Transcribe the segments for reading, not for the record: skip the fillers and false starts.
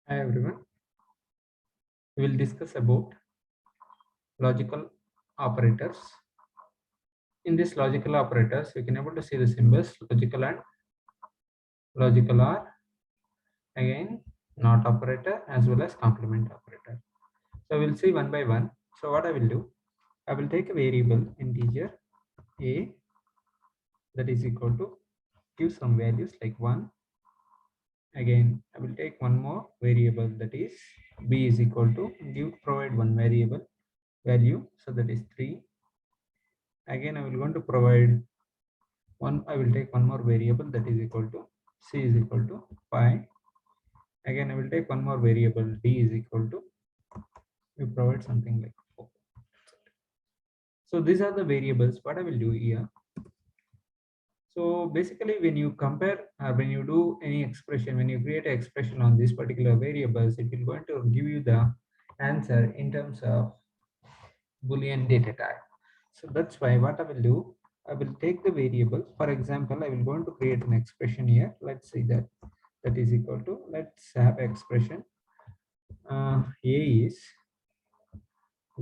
Hi everyone. We will discuss about logical operators. In this logical operators, we can able to see the symbols logical and logical are again not operator as well as complement operator. So we'll see one by one. So what I will do, I will take a variable integer a that is equal to give some values like 1. Again, I will take one more variable that is b is equal to provide one variable value, so that is 3. Again, I will going to provide one. I will take one more variable that is equal to c is equal to 5. Again, I will take one more variable d is equal to, we provide something like 4. So these are the variables. What I will do here, so basically when you compare or when you do any expression, when you create an expression on these particular variables, it will going to give you the answer in terms of Boolean data type. So that's why what I will do, I will take the variable. For example, I will going to create an expression here. Let's say that is equal to, let's have expression a is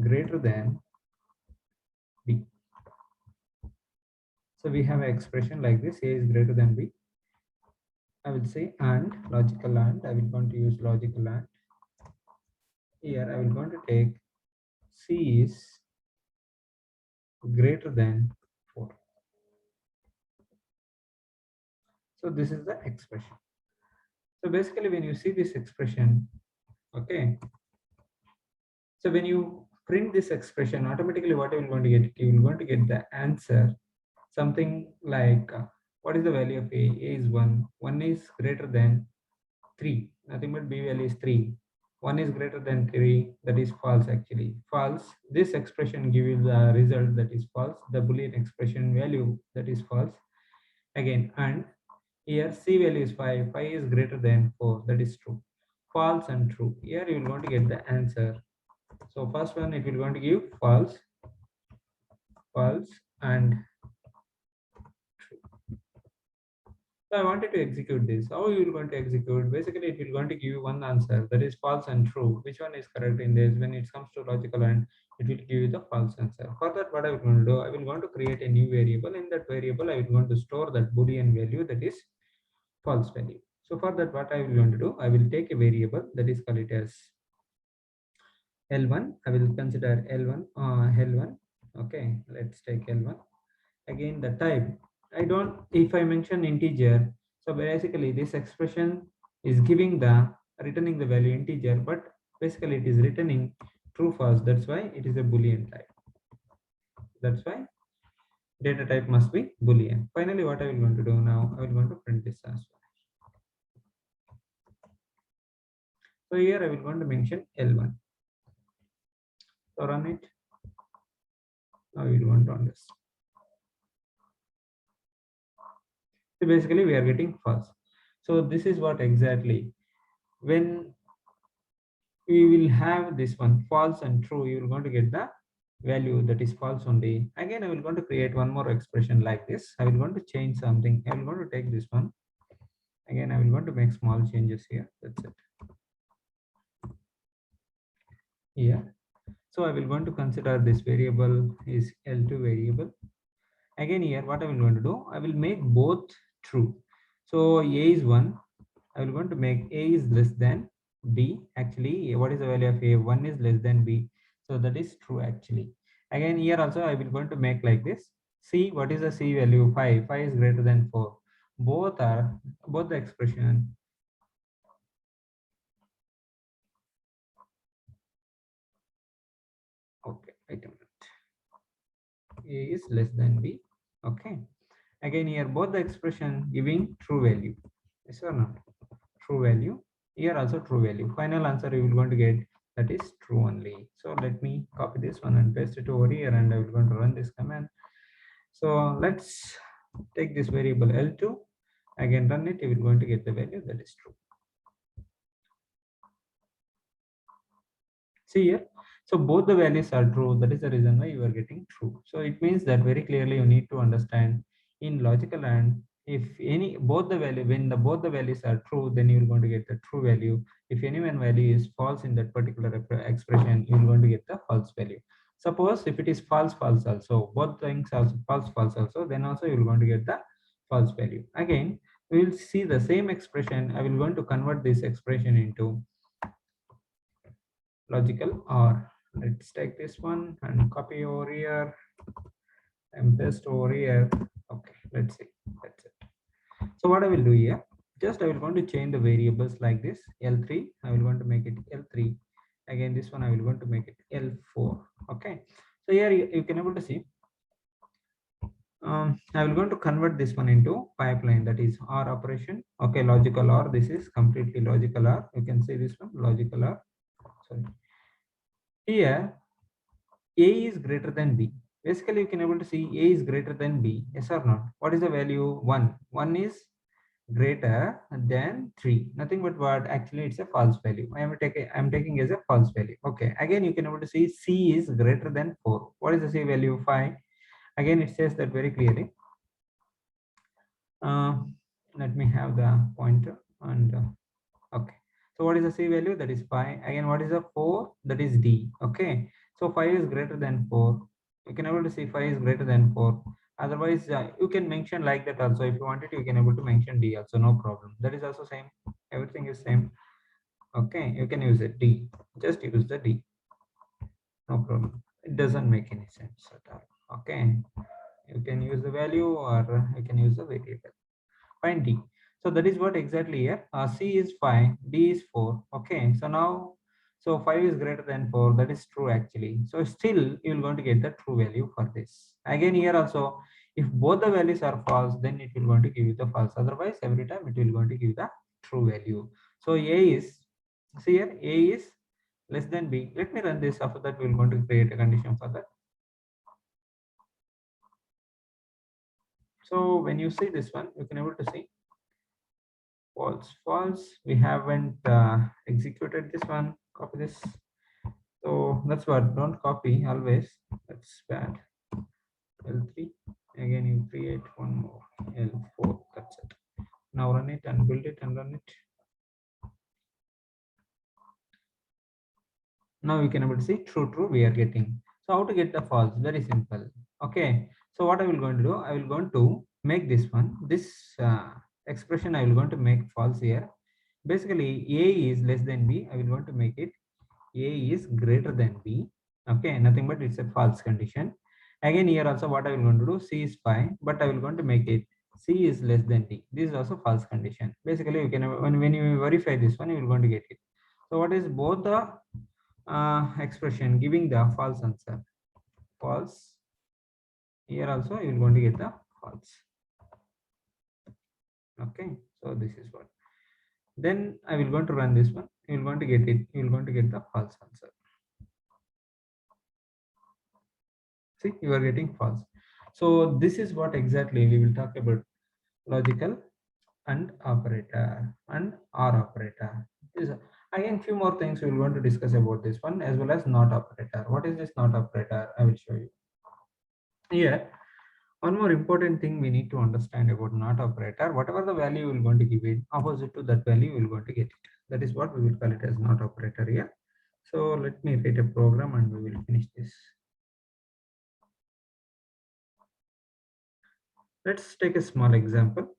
greater than b. So we have an expression like this: a is greater than b. I will say and logical and, I will going to use logical and. Here I will going to take c is greater than 4. So this is the expression. So basically when you see this expression, okay, so when you print this expression, automatically what you will going to get, you will going to get the answer something like what is the value of a? A is 1. 1 is greater than 3. Nothing but b value is 3. 1 is greater than 3. That is false actually. False. This expression give you the result that is false. The Boolean expression value that is false. Again, and here c value is 5. 5 is greater than 4. That is true. False and true. Here you will going to get the answer. So first one, it will going to give false, false and true. So I wanted to execute this. How you will going to execute? Basically, it will going to give you one answer that is false and true. Which one is correct in this? When it comes to logical and, it will give you the false answer. For that, what I will going to do, I will going to create a new variable. In that variable, I will going to store that Boolean value that is false value. So for that, what I will going to do, I will take a variable that is called it as L1. I will consider L1, L1. Okay, let's take L1. Again, the type, I don't, if I mention integer, so basically this expression is giving the, returning the value integer, but basically it is returning true false. That's why it is a Boolean type. That's why data type must be Boolean. Finally, what I will going to do now, I will going to print this as well. So here I will going to mention L1. So run it. Now you will want to understand. So basically we are getting false. So this is what exactly, when we will have this one false and true, you will going to get the value that is false only. Again, I will going to create one more expression like this. I will going to change something. I will going to take this one. Again, I will going to make small changes here. That's it. Here. So I will going to consider this variable is L2 variable. Again, here what I will going to do, I will make both true. So a is 1. I will going to make a is less than b. Actually, what is the value of a? 1 is less than b. So that is true actually. Again, here also I will going to make like this. C, what is the c value? 5. 5 is greater than 4. Both are, both the expression. Okay, wait a minute. A is less than b. Okay. Again, here both the expression giving true value. Yes or not? True value. Here also true value. Final answer you will going to get that is true only. So let me copy this one and paste it over here, and I will going to run this command. So let's take this variable L2. Again run it, you will going to get the value that is true. See here. So both the values are true. That is the reason why you are getting true. So it means that very clearly you need to understand in logical and if any both the value, when the both the values are true, then you're going to get the true value. If any one value is false in that particular expression, you're going to get the false value. Suppose if it is false false also, both things are false false also, then also you're going to get the false value. Again, we will see the same expression. I will going to convert this expression into logical OR. Let's take this one and copy over here and paste over here. Okay, let's see. That's it. So what I will do here, just I will going to change the variables like this. L3, I will going to make it L3. Again, this one I will going to make it L4. Okay. So here you can able to see. I will going to convert this one into pipeline, that is OR operation. Okay, logical OR. This is completely logical OR. You can see this one logical OR. Sorry. Here A is greater than B. Basically, you can able to see A is greater than B. Yes or not? What is the value? 1. 1 is greater than 3. Nothing but what? Actually, it's a false value. I'm taking as a false value. Okay. Again, you can able to see C is greater than 4. What is the C value? 5. Again, it says that very clearly. Let me have the pointer and okay. So what is the C value? That is 5. Again, what is the 4? That is D. Okay. So 5 is greater than 4. You can able to see 5 is greater than 4. Otherwise, you can mention like that also. If you wanted, you can able to mention D also. No problem. That is also same. Everything is same. Okay. You can use it. D. Just use the D. No problem. It doesn't make any sense at all. Okay. You can use the value or you can use the variable. Find D. So that is what exactly here. C is 5, D is 4. Okay, so now, so 5 is greater than 4. That is true actually. So still you will going to get the true value for this. Again here also, if both the values are false, then it will going to give you the false. Otherwise, every time it will going to give the true value. So A is, see here, A is less than B. Let me run this. After that, we will going to create a condition for that. So when you see this one, you can able to see false false. We haven't executed this one. Copy this. So that's what, don't copy always, that's bad. L3, again you create one more L4. That's it. Now run it and build it and run it. Now you can able to see true we are getting. So how to get the false? Very simple. Okay, so what I will going to do, I will going to make this one, this expression I will going to make false here. Basically A is less than B. I will going to make it A is greater than B. Okay, nothing but it's a false condition. Again here also what I will going to do, C is 5, but I will going to make it C is less than D. This is also false condition. Basically you can, when you verify this one, you will going to get it. So what is both the expression giving the false answer? False. Here also you will going to get the false. Okay, so this is what. Then I will going to run this one. You will going to get it. You will going to get the false answer. See, you are getting false. So this is what exactly we will talk about: logical and operator and OR operator. This, again, few more things we will want to discuss about this one, as well as not operator. What is this not operator? I will show you. Here, one more important thing we need to understand about not operator: whatever the value you will going to give it, opposite to that value you will going to get it. That is what we will call it as not operator here. So let me write a program and we will finish this. Let's take a small example.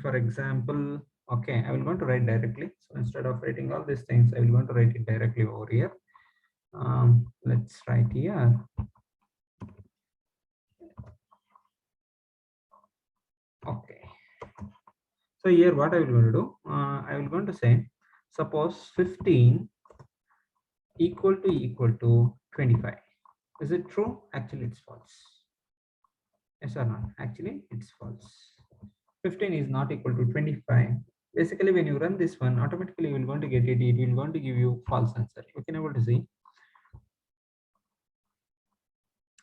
For example, okay, I will going to write directly. So instead of writing all these things, I will going to write it directly over here. Let's write here. Okay. So here what I will going to do, I will going to say, suppose 15 equal to 25. Is it true? Actually, it's false. Yes or not? Actually, it's false. 15 is not equal to 25. Basically, when you run this one, automatically you will going to get it. It will going to give you false answer. You can able to see.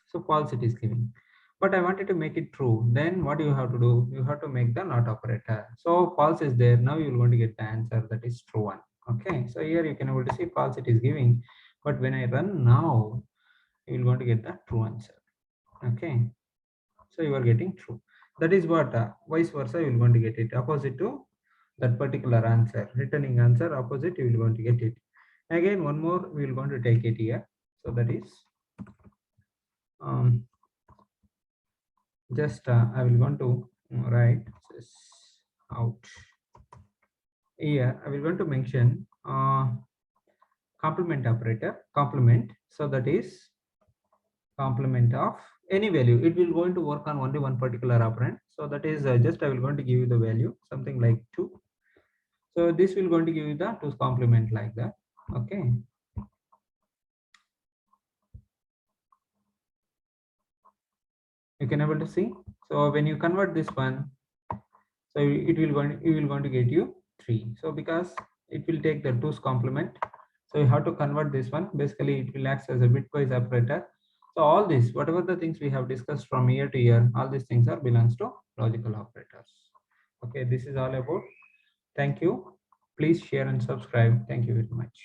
So false it is giving. But I wanted to make it true. Then what you have to do? You have to make the not operator. So false is there. Now you will going to get the answer that is true one. Okay. So here you can able to see false it is giving. But when I run now, you will going to get the true answer. Okay. So you are getting true. That is what vice versa you will going to get it opposite to that particular answer, returning answer opposite you will going to get it. Again one more we will going to take it here. So that is just I will want to write this out here. I will going to mention complement operator, complement. So that is complement of any value. It will going to work on only one particular operand. So that is just I will going to give you the value something like 2. So this will going to give you the 2's complement like that. Okay. You can able to see. So when you convert this one, so it will going to get you 3. So because it will take the 2's complement, so you have to convert this one. Basically it will act as a bitwise operator. So all this, whatever the things we have discussed from year to year, all these things are belongs to logical operators. Okay, this is all about. Thank you. Please share and subscribe. Thank you very much.